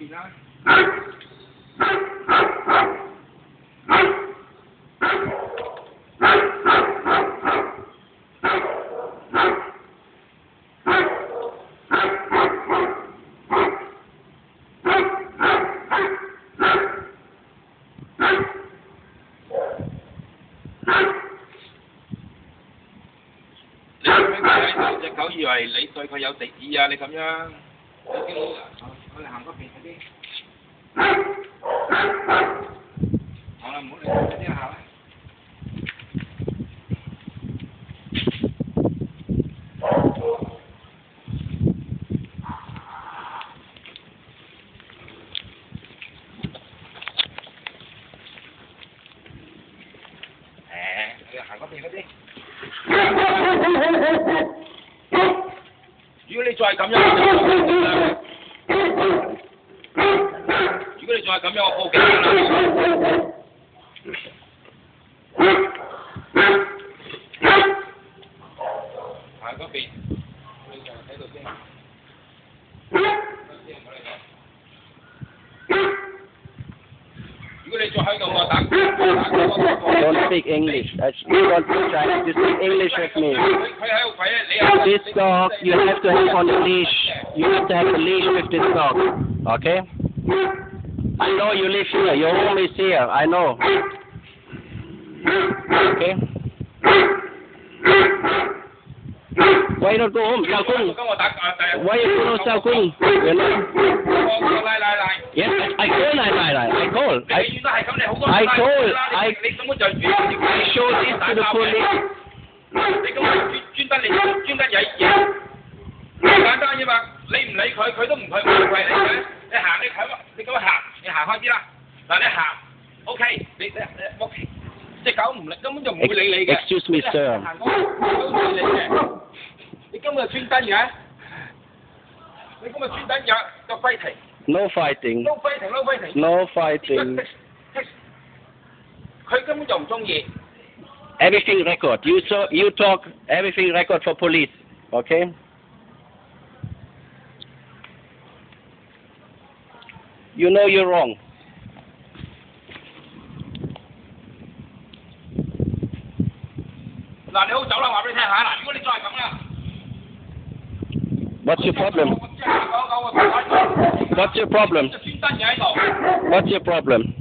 邊啦。隻狗以為你對佢有敵意啊！你咁樣，你經我哋行嗰邊嗰啲，好啦，唔好理嗰啲啦，你行嗰邊嗰啲。如果你再咁樣，如果你再咁樣，我報警㗎啦！行嗰邊，你就喺度先。如果你再喺度，我打。Don't speak English. You want to try to speak English with me. This dog, you have to have on the leash. You have to have a leash with this dog. Okay? I know you live here. Your home is here. I know. Okay? Why not go home, Sao Kung? Why you go to Sao Kung? You know? Yes, I call I call. I show this to the police. 你咁專登曳嘢，好簡單啫嘛！你唔理佢，佢都唔會為你嘅。你行你睇，你咁樣行，你行開啲啦。嗱你行 ，OK， 你 OK， 隻狗唔理，根本就唔會理你嘅。Excuse me, sir. 行嗰個都理你嘅，你根本就專登嘅，你今日專登有fighting。No fighting. No fighting, no fighting. No fighting. 佢根本就唔中意。Everything record. You talk. Everything record for police. Okay. You know you're wrong.嗱，你好走啦，話俾你聽下。嗱，如果你再係咁啦。What's your problem? What's your problem? What's your problem?